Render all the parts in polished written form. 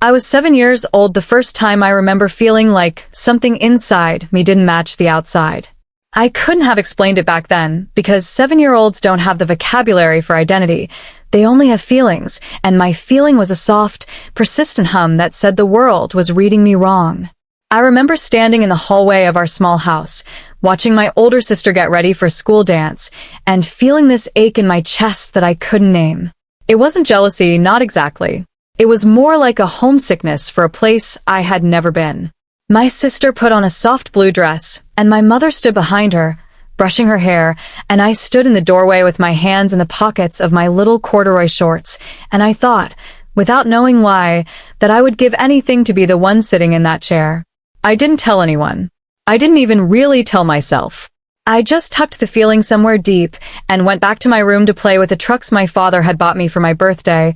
I was 7 years old the first time I remember feeling like something inside me didn't match the outside. I couldn't have explained it back then, because 7-year-olds don't have the vocabulary for identity. They only have feelings, and my feeling was a soft, persistent hum that said the world was reading me wrong. I remember standing in the hallway of our small house, watching my older sister get ready for a school dance, and feeling this ache in my chest that I couldn't name. It wasn't jealousy, not exactly. It was more like a homesickness for a place I had never been. My sister put on a soft blue dress, and my mother stood behind her, brushing her hair, and I stood in the doorway with my hands in the pockets of my little corduroy shorts, and I thought, without knowing why, that I would give anything to be the one sitting in that chair. I didn't tell anyone. I didn't even really tell myself. I just tucked the feeling somewhere deep and went back to my room to play with the trucks my father had bought me for my birthday.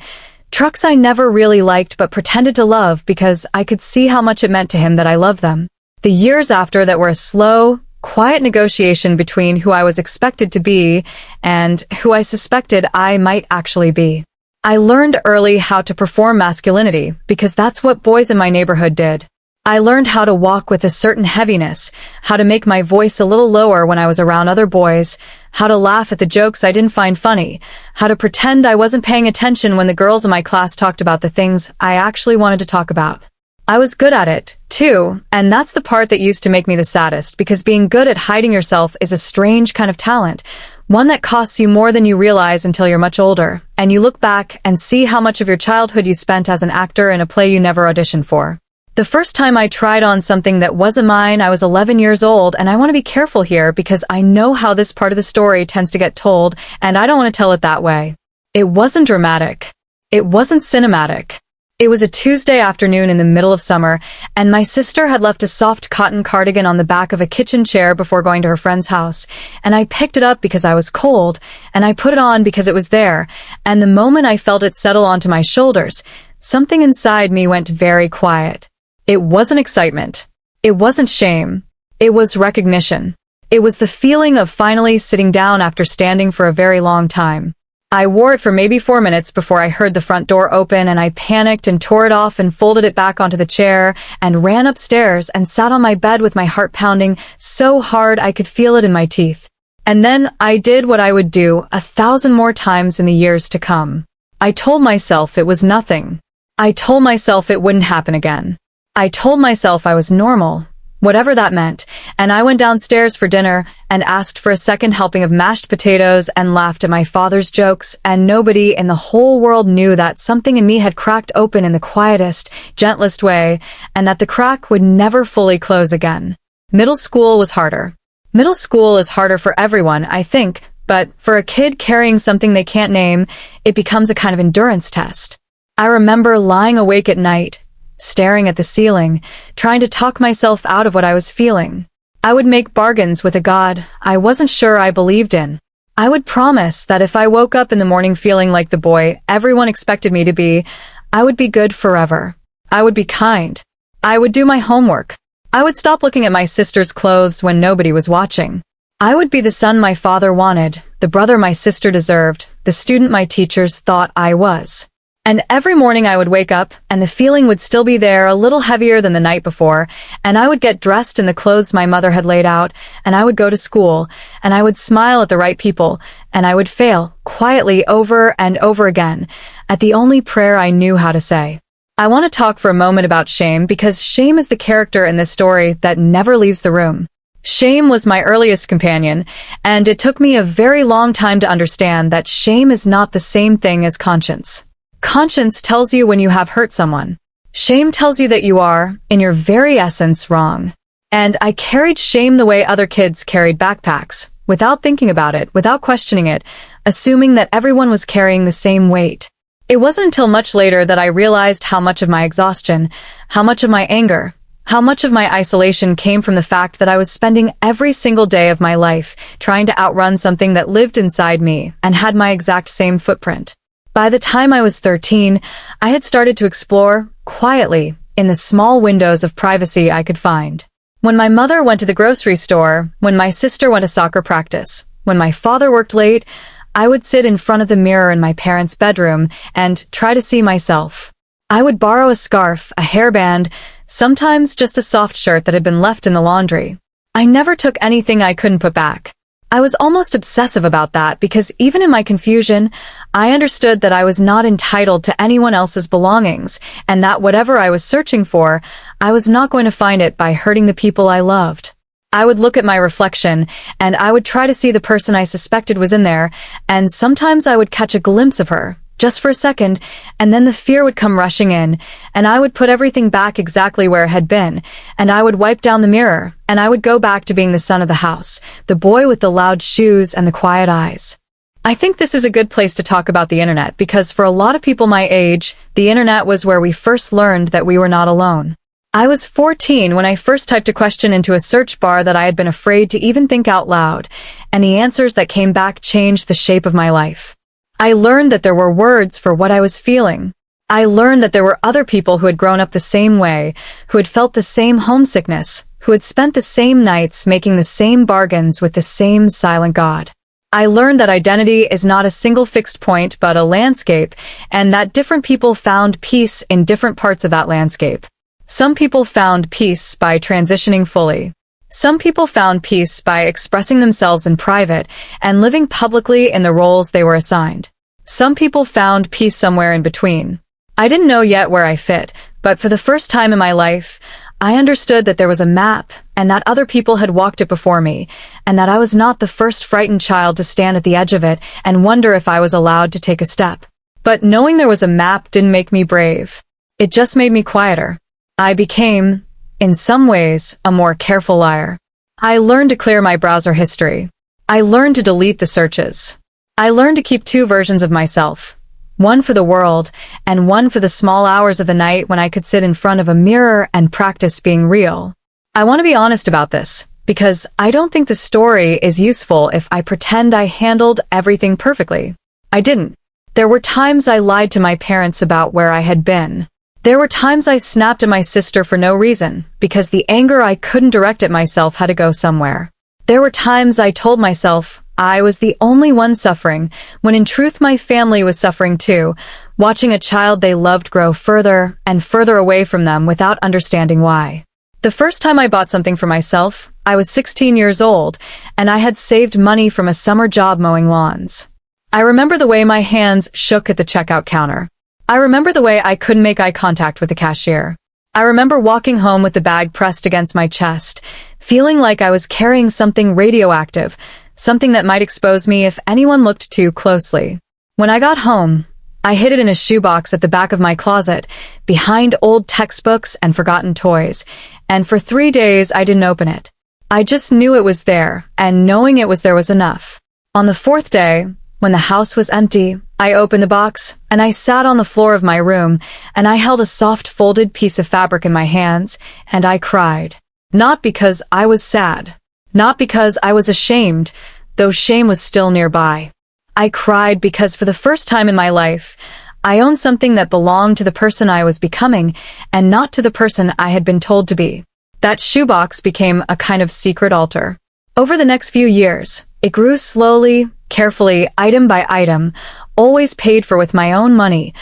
Trucks I never really liked but pretended to love because I could see how much it meant to him that I loved them. The years after that were a slow, quiet negotiation between who I was expected to be and who I suspected I might actually be. I learned early how to perform masculinity because that's what boys in my neighborhood did. I learned how to walk with a certain heaviness, how to make my voice a little lower when I was around other boys, how to laugh at the jokes I didn't find funny, how to pretend I wasn't paying attention when the girls in my class talked about the things I actually wanted to talk about. I was good at it, too, and that's the part that used to make me the saddest, because being good at hiding yourself is a strange kind of talent, one that costs you more than you realize until you're much older, and you look back and see how much of your childhood you spent as an actor in a play you never auditioned for. The first time I tried on something that wasn't mine, I was 11 years old, and I want to be careful here because I know how this part of the story tends to get told, and I don't want to tell it that way. It wasn't dramatic. It wasn't cinematic. It was a Tuesday afternoon in the middle of summer, and my sister had left a soft cotton cardigan on the back of a kitchen chair before going to her friend's house, and I picked it up because I was cold, and I put it on because it was there, and the moment I felt it settle onto my shoulders, something inside me went very quiet. It wasn't excitement. It wasn't shame. It was recognition. It was the feeling of finally sitting down after standing for a very long time. I wore it for maybe 4 minutes before I heard the front door open, and I panicked and tore it off and folded it back onto the chair and ran upstairs and sat on my bed with my heart pounding so hard I could feel it in my teeth. And then I did what I would do 1,000 more times in the years to come. I told myself it was nothing. I told myself it wouldn't happen again. I told myself I was normal, whatever that meant, and I went downstairs for dinner and asked for a second helping of mashed potatoes and laughed at my father's jokes, and nobody in the whole world knew that something in me had cracked open in the quietest, gentlest way, and that the crack would never fully close again. Middle school was harder. Middle school is harder for everyone, I think, but for a kid carrying something they can't name, it becomes a kind of endurance test. I remember lying awake at night, staring at the ceiling, trying to talk myself out of what I was feeling. I would make bargains with a God I wasn't sure I believed in. I would promise that if I woke up in the morning feeling like the boy everyone expected me to be, I would be good forever. I would be kind. I would do my homework. I would stop looking at my sister's clothes when nobody was watching. I would be the son my father wanted, the brother my sister deserved, the student my teachers thought I was. And every morning I would wake up, and the feeling would still be there, a little heavier than the night before, and I would get dressed in the clothes my mother had laid out, and I would go to school, and I would smile at the right people, and I would fail, quietly over and over again, at the only prayer I knew how to say. I want to talk for a moment about shame, because shame is the character in this story that never leaves the room. Shame was my earliest companion, and it took me a very long time to understand that shame is not the same thing as conscience. Conscience tells you when you have hurt someone. Shame tells you that you are, in your very essence, wrong. And I carried shame the way other kids carried backpacks, without thinking about it, without questioning it, assuming that everyone was carrying the same weight. It wasn't until much later that I realized how much of my exhaustion, how much of my anger, how much of my isolation came from the fact that I was spending every single day of my life trying to outrun something that lived inside me and had my exact same footprint. By the time I was 13, I had started to explore, quietly, in the small windows of privacy I could find. When my mother went to the grocery store, when my sister went to soccer practice, when my father worked late, I would sit in front of the mirror in my parents' bedroom and try to see myself. I would borrow a scarf, a hairband, sometimes just a soft shirt that had been left in the laundry. I never took anything I couldn't put back. I was almost obsessive about that because even in my confusion, I understood that I was not entitled to anyone else's belongings and that whatever I was searching for, I was not going to find it by hurting the people I loved. I would look at my reflection and I would try to see the person I suspected was in there, and sometimes I would catch a glimpse of her, just for a second, and then the fear would come rushing in, and I would put everything back exactly where it had been, and I would wipe down the mirror, and I would go back to being the son of the house, the boy with the loud shoes and the quiet eyes. I think this is a good place to talk about the internet because for a lot of people my age, the internet was where we first learned that we were not alone. I was 14 when I first typed a question into a search bar that I had been afraid to even think out loud, and the answers that came back changed the shape of my life. I learned that there were words for what I was feeling. I learned that there were other people who had grown up the same way, who had felt the same homesickness, who had spent the same nights making the same bargains with the same silent God. I learned that identity is not a single fixed point but a landscape, and that different people found peace in different parts of that landscape. Some people found peace by transitioning fully. Some people found peace by expressing themselves in private and living publicly in the roles they were assigned. Some people found peace somewhere in between. I didn't know yet where I fit, but for the first time in my life, I understood that there was a map and that other people had walked it before me, and that I was not the first frightened child to stand at the edge of it and wonder if I was allowed to take a step. But knowing there was a map didn't make me brave. It just made me quieter. I became, in some ways, a more careful liar. I learned to clear my browser history. I learned to delete the searches. I learned to keep two versions of myself. One for the world, and one for the small hours of the night when I could sit in front of a mirror and practice being real. I want to be honest about this, because I don't think the story is useful if I pretend I handled everything perfectly. I didn't. There were times I lied to my parents about where I had been. There were times I snapped at my sister for no reason, because the anger I couldn't direct at myself had to go somewhere. There were times I told myself I was the only one suffering, when in truth my family was suffering too, watching a child they loved grow further and further away from them without understanding why. The first time I bought something for myself, I was 16 years old, and I had saved money from a summer job mowing lawns. I remember the way my hands shook at the checkout counter. I remember the way I couldn't make eye contact with the cashier. I remember walking home with the bag pressed against my chest, feeling like I was carrying something radioactive, something that might expose me if anyone looked too closely. When I got home, I hid it in a shoebox at the back of my closet, behind old textbooks and forgotten toys, and for 3 days I didn't open it. I just knew it was there, and knowing it was there was enough. On the 4th day, when the house was empty, I opened the box, and I sat on the floor of my room, and I held a soft folded piece of fabric in my hands, and I cried. Not because I was sad. Not because I was ashamed, though shame was still nearby. I cried because for the first time in my life, I owned something that belonged to the person I was becoming, and not to the person I had been told to be. That shoebox became a kind of secret altar. Over the next few years, it grew slowly, carefully, item by item, always paid for with my own money,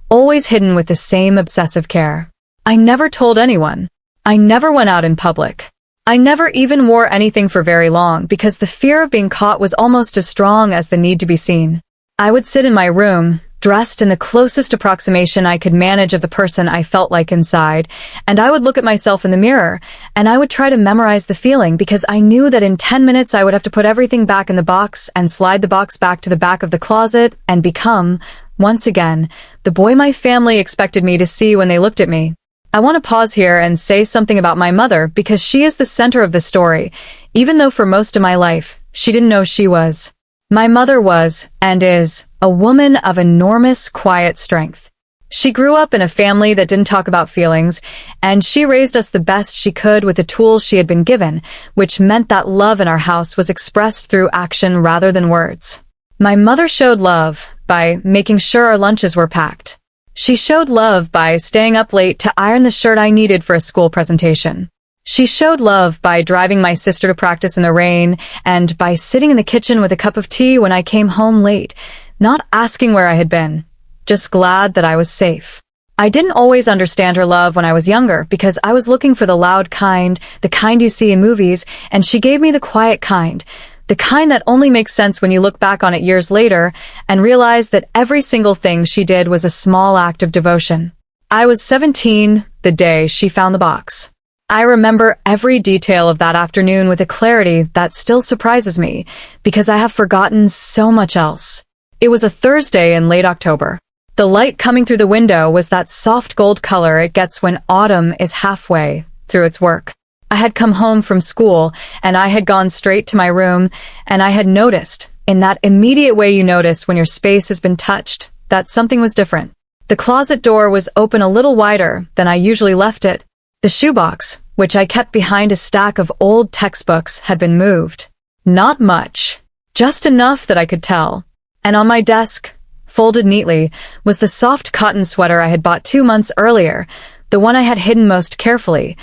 always hidden with the same obsessive care. I never told anyone. I never went out in public. I never even wore anything for very long because the fear of being caught was almost as strong as the need to be seen. I would sit in my room, dressed in the closest approximation I could manage of the person I felt like inside, and I would look at myself in the mirror, and I would try to memorize the feeling because I knew that in 10 minutes I would have to put everything back in the box and slide the box back to the back of the closet and become, once again, the boy my family expected me to see when they looked at me. I want to pause here and say something about my mother because she is the center of the story, even though for most of my life, she didn't know she was. My mother was, and is, a woman of enormous quiet strength. She grew up in a family that didn't talk about feelings, and she raised us the best she could with the tools she had been given, which meant that love in our house was expressed through action rather than words. My mother showed love by making sure our lunches were packed. She showed love by staying up late to iron the shirt I needed for a school presentation. She showed love by driving my sister to practice in the rain and by sitting in the kitchen with a cup of tea when I came home late, not asking where I had been, just glad that I was safe. I didn't always understand her love when I was younger because I was looking for the loud kind, the kind you see in movies, and she gave me the quiet kind, the kind that only makes sense when you look back on it years later and realize that every single thing she did was a small act of devotion. I was 17 the day she found the box. I remember every detail of that afternoon with a clarity that still surprises me because I have forgotten so much else. It was a Thursday in late October. The light coming through the window was that soft gold color it gets when autumn is halfway through its work. I had come home from school and I had gone straight to my room and I had noticed, in that immediate way you notice when your space has been touched, that something was different. The closet door was open a little wider than I usually left it. The shoebox, which I kept behind a stack of old textbooks, had been moved. Not much, just enough that I could tell. And on my desk, folded neatly, was the soft cotton sweater I had bought 2 months earlier, the one I had hidden most carefully,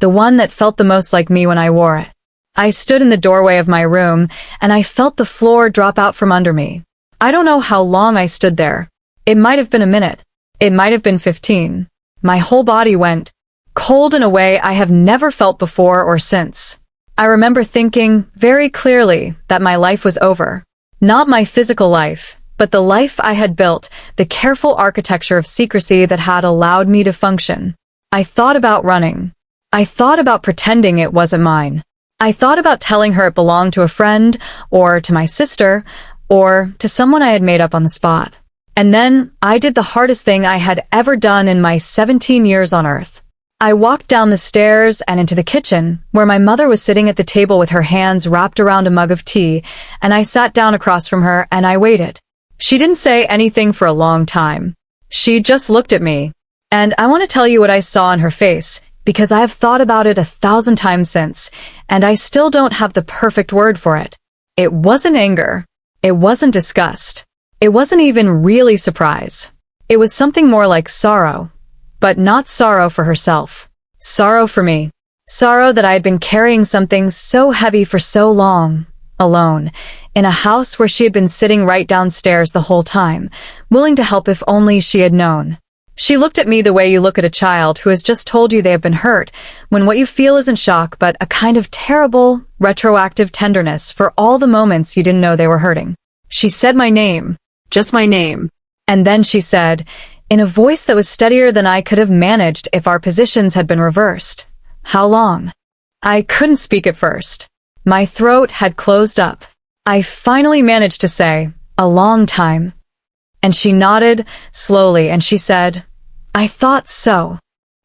the one that felt the most like me when I wore it. I stood in the doorway of my room, and I felt the floor drop out from under me. I don't know how long I stood there. It might have been a minute. It might have been 15. My whole body went cold in a way I have never felt before or since. I remember thinking very clearly that my life was over. Not my physical life, but the life I had built, the careful architecture of secrecy that had allowed me to function. I thought about running. I thought about pretending it wasn't mine. I thought about telling her it belonged to a friend, or to my sister, or to someone I had made up on the spot. And then I did the hardest thing I had ever done in my 17 years on Earth. I walked down the stairs and into the kitchen, where my mother was sitting at the table with her hands wrapped around a mug of tea, and I sat down across from her and I waited. She didn't say anything for a long time. She just looked at me. And I want to tell you what I saw in her face, because I have thought about it 1,000 times since, and I still don't have the perfect word for it. It wasn't anger. It wasn't disgust. It wasn't even really surprise. It was something more like sorrow. But not sorrow for herself. Sorrow for me. Sorrow that I had been carrying something so heavy for so long, alone, in a house where she had been sitting right downstairs the whole time, willing to help if only she had known. She looked at me the way you look at a child who has just told you they have been hurt, when what you feel isn't shock but a kind of terrible, retroactive tenderness for all the moments you didn't know they were hurting. She said my name. Just my name. And then she said, in a voice that was steadier than I could have managed if our positions had been reversed, "How long?" I couldn't speak at first. My throat had closed up. I finally managed to say, "A long time." And she nodded slowly and she said, "I thought so."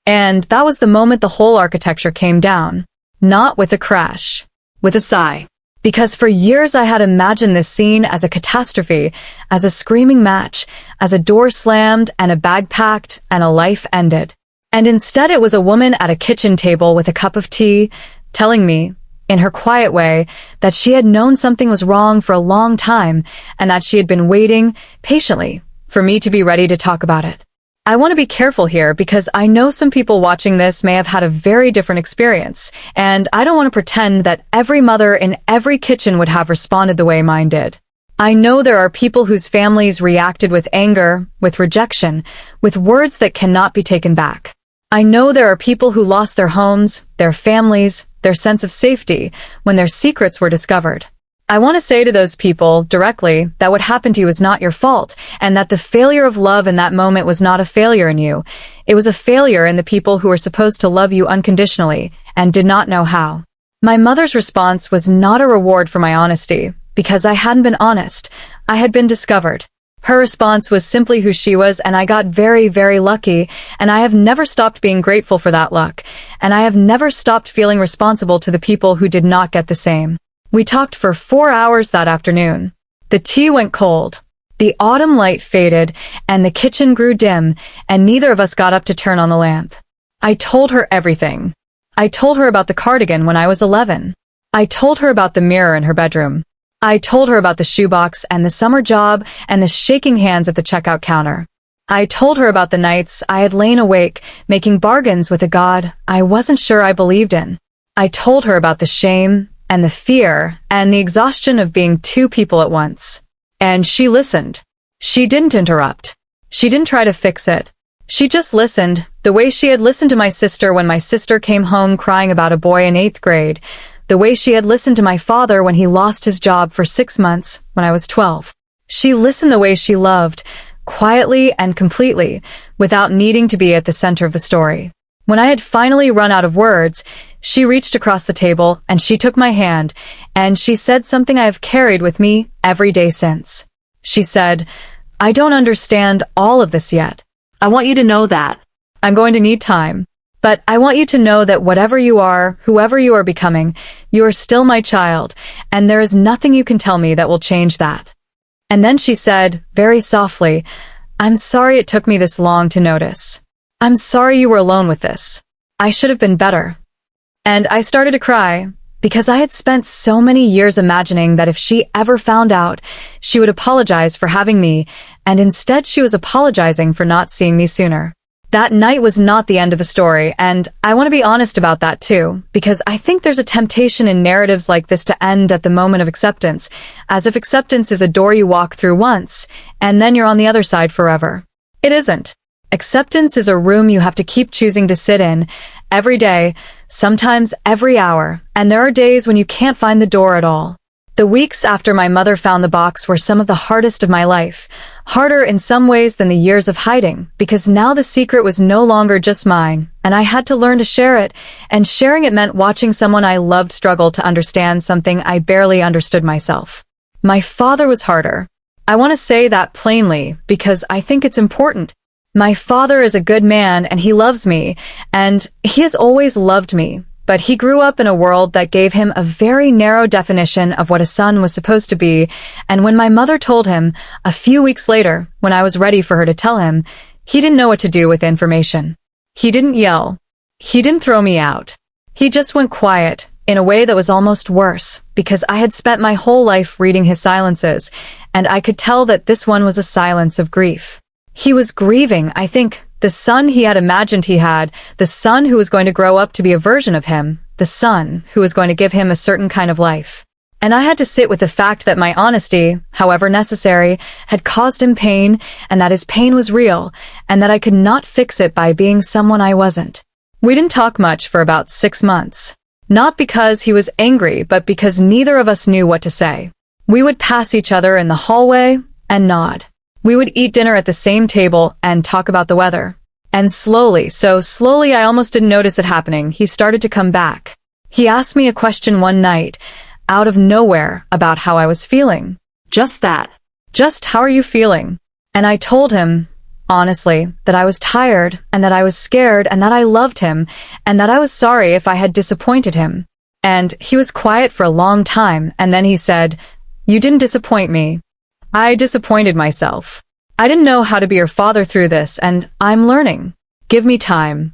And that was the moment the whole architecture came down. Not with a crash, with a sigh. Because for years I had imagined this scene as a catastrophe, as a screaming match, as a door slammed and a bag packed and a life ended. And instead it was a woman at a kitchen table with a cup of tea, telling me, in her quiet way, that she had known something was wrong for a long time and that she had been waiting patiently for me to be ready to talk about it. I want to be careful here because I know some people watching this may have had a very different experience, and I don't want to pretend that every mother in every kitchen would have responded the way mine did. I know there are people whose families reacted with anger, with rejection, with words that cannot be taken back. I know there are people who lost their homes, their families, their sense of safety when their secrets were discovered. I want to say to those people directly that what happened to you is not your fault, and that the failure of love in that moment was not a failure in you. It was a failure in the people who were supposed to love you unconditionally and did not know how. My mother's response was not a reward for my honesty, because I hadn't been honest. I had been discovered. Her response was simply who she was, and I got very, very lucky, and I have never stopped being grateful for that luck, and I have never stopped feeling responsible to the people who did not get the same. We talked for 4 hours that afternoon. The tea went cold. The autumn light faded, and the kitchen grew dim, and neither of us got up to turn on the lamp. I told her everything. I told her about the cardigan when I was 11. I told her about the mirror in her bedroom. I told her about the shoebox and the summer job and the shaking hands at the checkout counter. I told her about the nights I had lain awake, making bargains with a God I wasn't sure I believed in. I told her about the shame and the fear and the exhaustion of being two people at once. And she listened. She didn't interrupt. She didn't try to fix it. She just listened, the way she had listened to my sister when my sister came home crying about a boy in 8th grade, the way she had listened to my father when he lost his job for 6 months when I was 12. She listened the way she loved, quietly and completely, without needing to be at the center of the story. When I had finally run out of words, she reached across the table and she took my hand, and she said something I have carried with me every day since. She said, "I don't understand all of this yet. I want you to know that. I'm going to need time. But I want you to know that whatever you are, whoever you are becoming, you are still my child, and there is nothing you can tell me that will change that." And then she said, very softly, "I'm sorry it took me this long to notice. I'm sorry you were alone with this. I should have been better." And I started to cry, because I had spent so many years imagining that if she ever found out, she would apologize for having me, and instead she was apologizing for not seeing me sooner. That night was not the end of the story, and I want to be honest about that too, because I think there's a temptation in narratives like this to end at the moment of acceptance, as if acceptance is a door you walk through once, and then you're on the other side forever. It isn't. Acceptance is a room you have to keep choosing to sit in, every day, sometimes every hour, and there are days when you can't find the door at all. The weeks after my mother found the box were some of the hardest of my life, harder in some ways than the years of hiding, because now the secret was no longer just mine, and I had to learn to share it, and sharing it meant watching someone I loved struggle to understand something I barely understood myself. My father was harder. I want to say that plainly, because I think it's important. My father is a good man and he loves me, and he has always loved me, but he grew up in a world that gave him a very narrow definition of what a son was supposed to be, and when my mother told him, a few weeks later, when I was ready for her to tell him, he didn't know what to do with the information. He didn't yell. He didn't throw me out. He just went quiet, in a way that was almost worse, because I had spent my whole life reading his silences, and I could tell that this one was a silence of grief. He was grieving, I think, the son he had imagined he had, the son who was going to grow up to be a version of him, the son who was going to give him a certain kind of life. And I had to sit with the fact that my honesty, however necessary, had caused him pain, and that his pain was real, and that I could not fix it by being someone I wasn't. We didn't talk much for about 6 months. Not because he was angry, but because neither of us knew what to say. We would pass each other in the hallway and nod. We would eat dinner at the same table and talk about the weather. And slowly, so slowly I almost didn't notice it happening, he started to come back. He asked me a question one night, out of nowhere, about how I was feeling. Just that. Just how are you feeling? And I told him, honestly, that I was tired, and that I was scared, and that I loved him, and that I was sorry if I had disappointed him. And he was quiet for a long time, and then he said, "You didn't disappoint me. I disappointed myself. I didn't know how to be your father through this, and I'm learning. Give me time."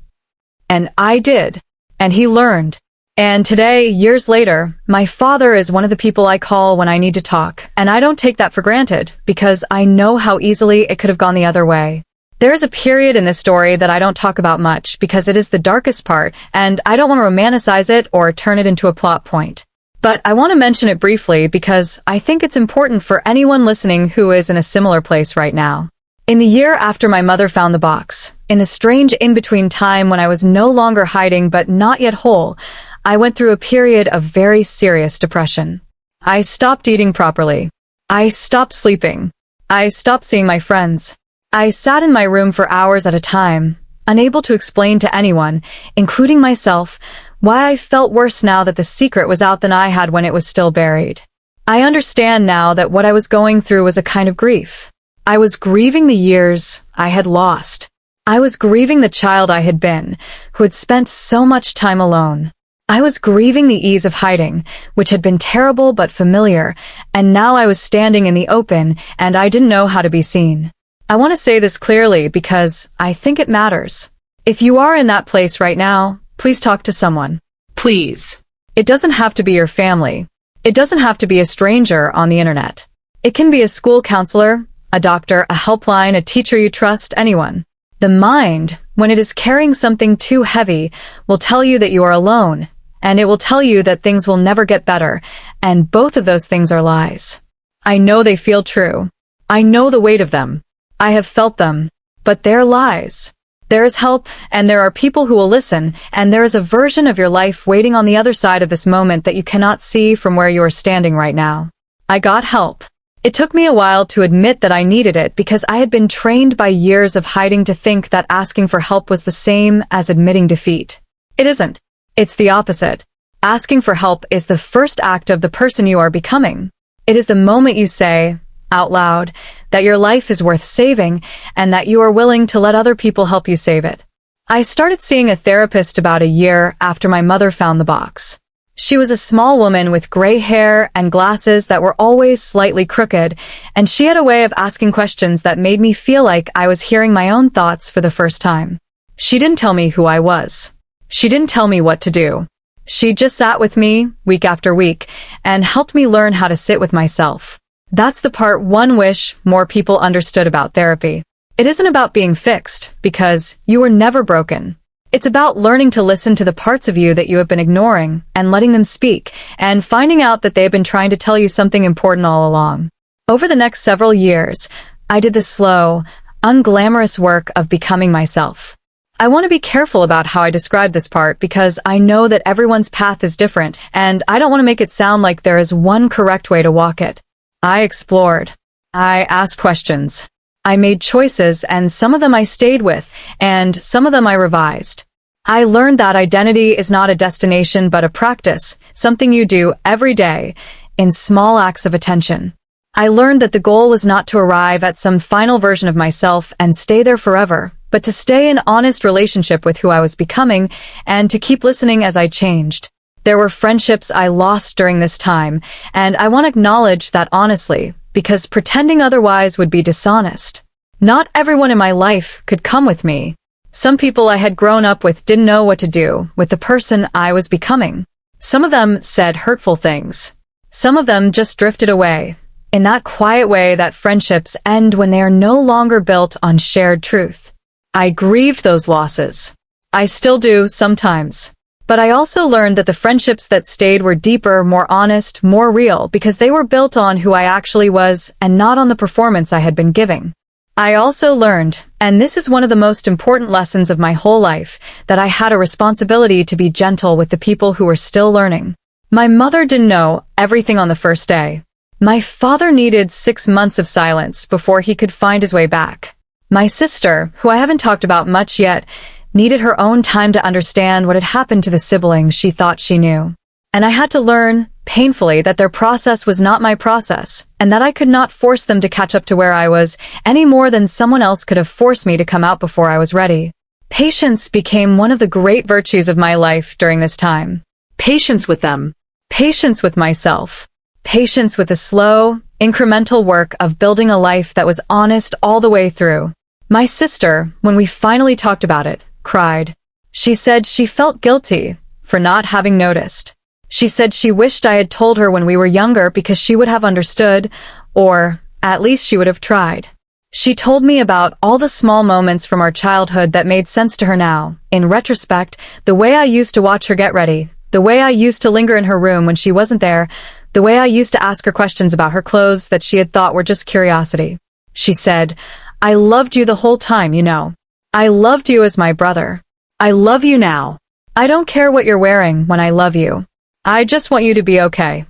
And I did. And he learned. And today, years later, my father is one of the people I call when I need to talk, and I don't take that for granted, because I know how easily it could have gone the other way. There is a period in this story that I don't talk about much, because it is the darkest part, and I don't want to romanticize it or turn it into a plot point. But I want to mention it briefly because I think it's important for anyone listening who is in a similar place right now. In the year after my mother found the box, in the strange in-between time when I was no longer hiding but not yet whole, I went through a period of very serious depression. I stopped eating properly. I stopped sleeping. I stopped seeing my friends. I sat in my room for hours at a time, unable to explain to anyone, including myself, why I felt worse now that the secret was out than I had when it was still buried. I understand now that what I was going through was a kind of grief. I was grieving the years I had lost. I was grieving the child I had been, who had spent so much time alone. I was grieving the ease of hiding, which had been terrible but familiar, and now I was standing in the open, and I didn't know how to be seen. I want to say this clearly because I think it matters. If you are in that place right now, please talk to someone. Please. It doesn't have to be your family. It doesn't have to be a stranger on the internet. It can be a school counselor, a doctor, a helpline, a teacher you trust, anyone. The mind, when it is carrying something too heavy, will tell you that you are alone, and it will tell you that things will never get better, and both of those things are lies. I know they feel true. I know the weight of them. I have felt them, but they're lies. There is help, and there are people who will listen, and there is a version of your life waiting on the other side of this moment that you cannot see from where you are standing right now. I got help. It took me a while to admit that I needed it because I had been trained by years of hiding to think that asking for help was the same as admitting defeat. It isn't. It's the opposite. Asking for help is the first act of the person you are becoming. It is the moment you say, out loud, that your life is worth saving and that you are willing to let other people help you save it. I started seeing a therapist about a year after my mother found the box. She was a small woman with gray hair and glasses that were always slightly crooked, and she had a way of asking questions that made me feel like I was hearing my own thoughts for the first time. She didn't tell me who I was. She didn't tell me what to do. She just sat with me, week after week, and helped me learn how to sit with myself. That's the part one wish more people understood about therapy. It isn't about being fixed, because you were never broken. It's about learning to listen to the parts of you that you have been ignoring and letting them speak and finding out that they have been trying to tell you something important all along. Over the next several years, I did the slow, unglamorous work of becoming myself. I want to be careful about how I describe this part because I know that everyone's path is different and I don't want to make it sound like there is one correct way to walk it. I explored. I asked questions. I made choices, and some of them I stayed with, and some of them I revised. I learned that identity is not a destination but a practice, something you do every day, in small acts of attention. I learned that the goal was not to arrive at some final version of myself and stay there forever, but to stay in honest relationship with who I was becoming and to keep listening as I changed. There were friendships I lost during this time, and I want to acknowledge that honestly, because pretending otherwise would be dishonest. Not everyone in my life could come with me. Some people I had grown up with didn't know what to do with the person I was becoming. Some of them said hurtful things. Some of them just drifted away, in that quiet way that friendships end when they are no longer built on shared truth. I grieved those losses. I still do sometimes. But I also learned that the friendships that stayed were deeper, more honest, more real, because they were built on who I actually was and not on the performance I had been giving. I also learned, and this is one of the most important lessons of my whole life, that I had a responsibility to be gentle with the people who were still learning. My mother didn't know everything on the first day. My father needed 6 months of silence before he could find his way back. My sister, who I haven't talked about much yet, needed her own time to understand what had happened to the siblings she thought she knew. And I had to learn, painfully, that their process was not my process, and that I could not force them to catch up to where I was, any more than someone else could have forced me to come out before I was ready. Patience became one of the great virtues of my life during this time. Patience with them. Patience with myself. Patience with the slow, incremental work of building a life that was honest all the way through. My sister, when we finally talked about it, cried. She said she felt guilty for not having noticed. She said she wished I had told her when we were younger because she would have understood, or at least she would have tried. She told me about all the small moments from our childhood that made sense to her now. In retrospect, the way I used to watch her get ready, the way I used to linger in her room when she wasn't there, the way I used to ask her questions about her clothes that she had thought were just curiosity. She said, "I loved you the whole time, you know. I loved you as my brother. I love you now. I don't care what you're wearing when I love you. I just want you to be okay."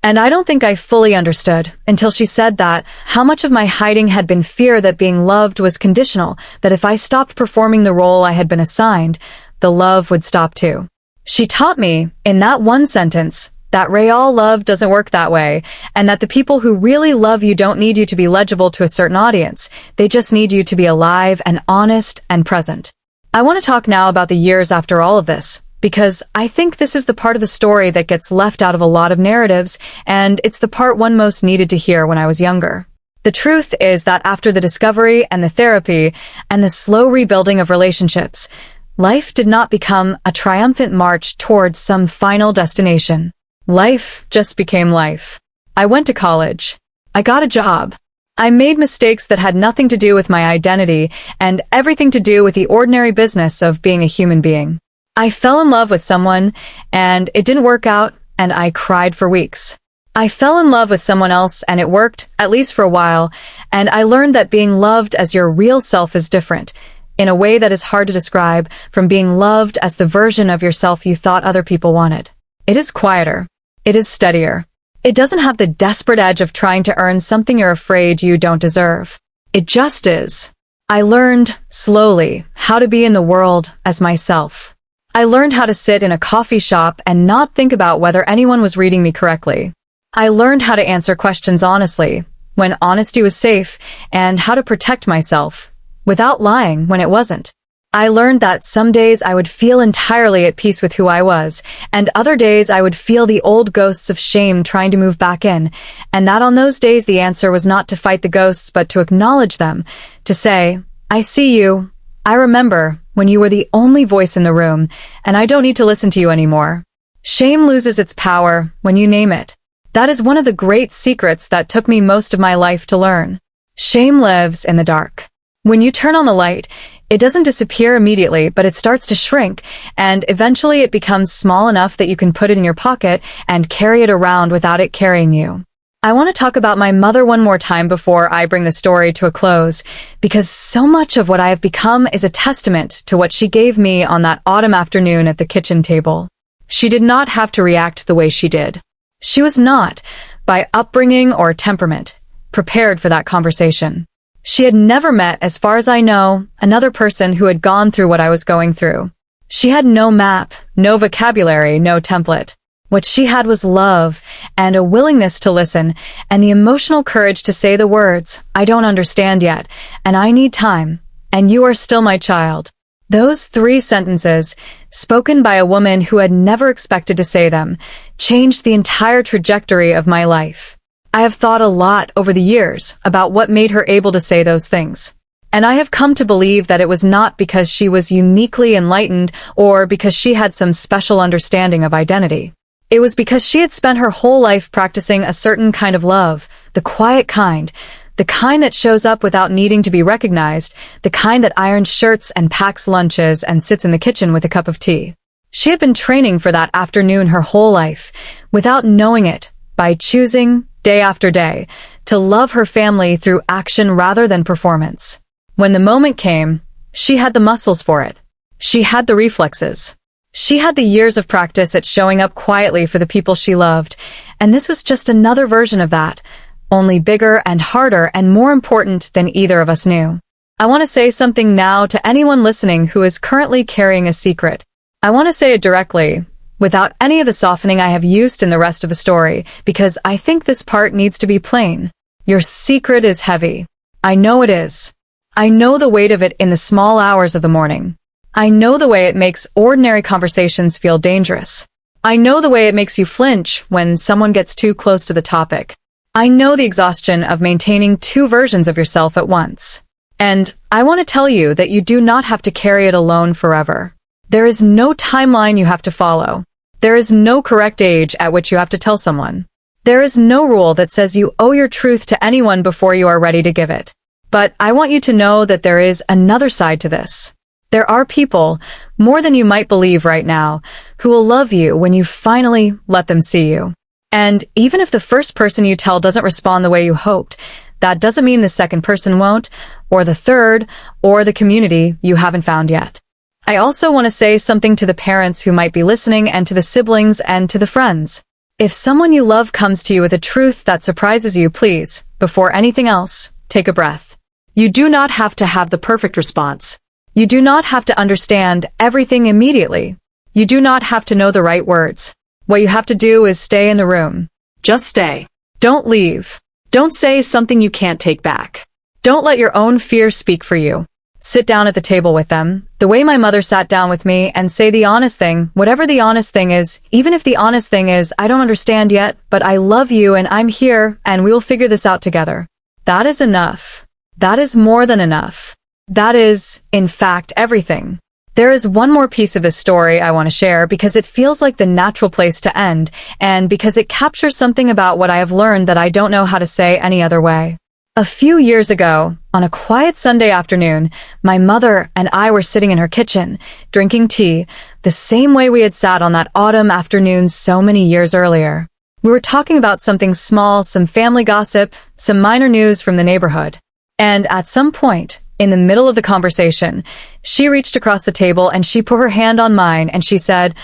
And I don't think I fully understood, until she said that, how much of my hiding had been fear that being loved was conditional, that if I stopped performing the role I had been assigned, the love would stop too. She taught me, in that one sentence, that real love doesn't work that way, and that the people who really love you don't need you to be legible to a certain audience. They just need you to be alive and honest and present. I want to talk now about the years after all of this, because I think this is the part of the story that gets left out of a lot of narratives, and it's the part one most needed to hear when I was younger. The truth is that after the discovery and the therapy and the slow rebuilding of relationships, life did not become a triumphant march towards some final destination. Life just became life. I went to college. I got a job. I made mistakes that had nothing to do with my identity and everything to do with the ordinary business of being a human being. I fell in love with someone, and it didn't work out, and I cried for weeks. I fell in love with someone else, and it worked, at least for a while, and I learned that being loved as your real self is different. in a way that is hard to describe, from being loved as the version of yourself you thought other people wanted. It is quieter. It is steadier. It doesn't have the desperate edge of trying to earn something you're afraid you don't deserve. It just is. I learned, slowly, how to be in the world as myself. I learned how to sit in a coffee shop and not think about whether anyone was reading me correctly. I learned how to answer questions honestly, when honesty was safe, and how to protect myself, without lying when it wasn't. I learned that some days I would feel entirely at peace with who I was, and other days I would feel the old ghosts of shame trying to move back in, and that on those days the answer was not to fight the ghosts but to acknowledge them, to say, I see you, I remember, when you were the only voice in the room, and I don't need to listen to you anymore. Shame loses its power when you name it. That is one of the great secrets that took me most of my life to learn. Shame lives in the dark. When you turn on the light, it doesn't disappear immediately, but it starts to shrink, and eventually it becomes small enough that you can put it in your pocket and carry it around without it carrying you. I want to talk about my mother one more time before I bring the story to a close, because so much of what I have become is a testament to what she gave me on that autumn afternoon at the kitchen table. She did not have to react the way she did. She was not, by upbringing or temperament, prepared for that conversation. She had never met, as far as I know, another person who had gone through what I was going through. She had no map, no vocabulary, no template. What she had was love, and a willingness to listen, and the emotional courage to say the words, I don't understand yet, and I need time, and you are still my child. Those 3 sentences, spoken by a woman who had never expected to say them, changed the entire trajectory of my life. I have thought a lot over the years about what made her able to say those things. And I have come to believe that it was not because she was uniquely enlightened or because she had some special understanding of identity. It was because she had spent her whole life practicing a certain kind of love, the quiet kind, the kind that shows up without needing to be recognized, the kind that irons shirts and packs lunches and sits in the kitchen with a cup of tea. She had been training for that afternoon her whole life, without knowing it, by choosing, day after day, to love her family through action rather than performance. When the moment came, she had the muscles for it. She had the reflexes. She had the years of practice at showing up quietly for the people she loved, and this was just another version of that, only bigger and harder and more important than either of us knew. I want to say something now to anyone listening who is currently carrying a secret. I want to say it directly, without any of the softening I have used in the rest of the story, because I think this part needs to be plain. Your secret is heavy. I know it is. I know the weight of it in the small hours of the morning. I know the way it makes ordinary conversations feel dangerous. I know the way it makes you flinch when someone gets too close to the topic. I know the exhaustion of maintaining 2 versions of yourself at once. And I want to tell you that you do not have to carry it alone forever. There is no timeline you have to follow. There is no correct age at which you have to tell someone. There is no rule that says you owe your truth to anyone before you are ready to give it. But I want you to know that there is another side to this. There are people, more than you might believe right now, who will love you when you finally let them see you. And even if the first person you tell doesn't respond the way you hoped, that doesn't mean the second person won't, or the third, or the community you haven't found yet. I also want to say something to the parents who might be listening, and to the siblings, and to the friends. If someone you love comes to you with a truth that surprises you, please, before anything else, take a breath. You do not have to have the perfect response. You do not have to understand everything immediately. You do not have to know the right words. What you have to do is stay in the room. Just stay. Don't leave. Don't say something you can't take back. Don't let your own fear speak for you. Sit down at the table with them, the way my mother sat down with me, and say the honest thing, whatever the honest thing is, even if the honest thing is, I don't understand yet, but I love you and I'm here and we will figure this out together. That is enough. That is more than enough. That is, in fact, everything. There is one more piece of this story I want to share because it feels like the natural place to end, and because it captures something about what I have learned that I don't know how to say any other way. A few years ago, on a quiet Sunday afternoon, my mother and I were sitting in her kitchen, drinking tea, the same way we had sat on that autumn afternoon so many years earlier. We were talking about something small, some family gossip, some minor news from the neighborhood. And at some point, In the middle of the conversation, she reached across the table and she put her hand on mine and she said,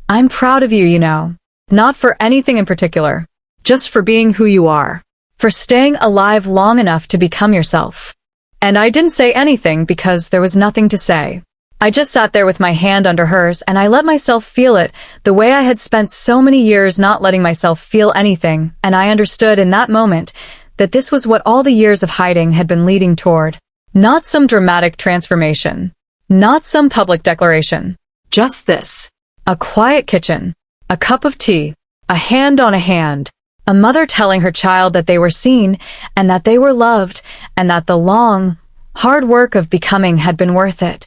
"I'm proud of you, you know. Not for anything in particular. Just for being who you are. For staying alive long enough to become yourself." And I didn't say anything because there was nothing to say. I just sat there with my hand under hers and I let myself feel it, the way I had spent so many years not letting myself feel anything, and I understood in that moment that this was what all the years of hiding had been leading toward. Not some dramatic transformation. Not some public declaration. Just this. A quiet kitchen. A cup of tea. A hand on a hand. A mother telling her child that they were seen, and that they were loved, and that the long, hard work of becoming had been worth it.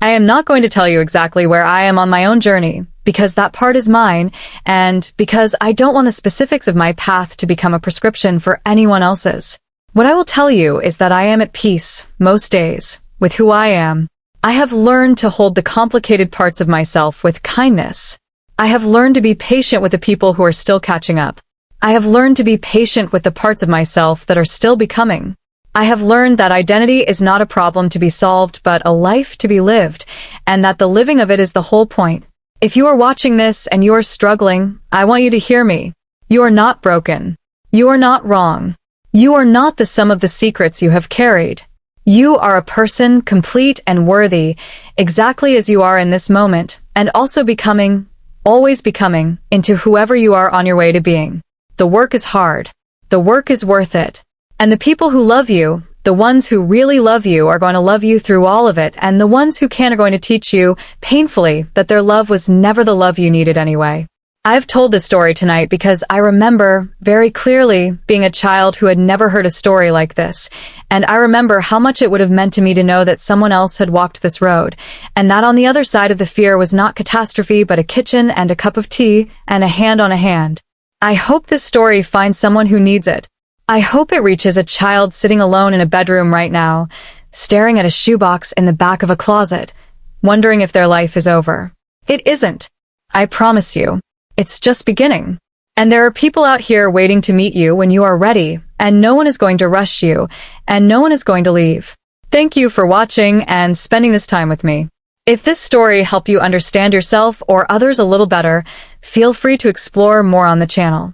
I am not going to tell you exactly where I am on my own journey, because that part is mine, and because I don't want the specifics of my path to become a prescription for anyone else's. What I will tell you is that I am at peace, most days, with who I am. I have learned to hold the complicated parts of myself with kindness. I have learned to be patient with the people who are still catching up. I have learned to be patient with the parts of myself that are still becoming. I have learned that identity is not a problem to be solved, but a life to be lived, and that the living of it is the whole point. If you are watching this and you are struggling, I want you to hear me. You are not broken. You are not wrong. You are not the sum of the secrets you have carried. You are a person complete and worthy, exactly as you are in this moment, and also becoming, always becoming, into whoever you are on your way to being. The work is hard. The work is worth it. And the people who love you, the ones who really love you, are going to love you through all of it, and the ones who can't are going to teach you, painfully, that their love was never the love you needed anyway. I've told this story tonight because I remember, very clearly, being a child who had never heard a story like this, and I remember how much it would have meant to me to know that someone else had walked this road, and that on the other side of the fear was not catastrophe but a kitchen and a cup of tea and a hand on a hand. I hope this story finds someone who needs it. I hope it reaches a child sitting alone in a bedroom right now, staring at a shoebox in the back of a closet, wondering if their life is over. It isn't. I promise you. It's just beginning. And there are people out here waiting to meet you when you are ready, and no one is going to rush you, and no one is going to leave. Thank you for watching and spending this time with me. If this story helped you understand yourself or others a little better, feel free to explore more on the channel.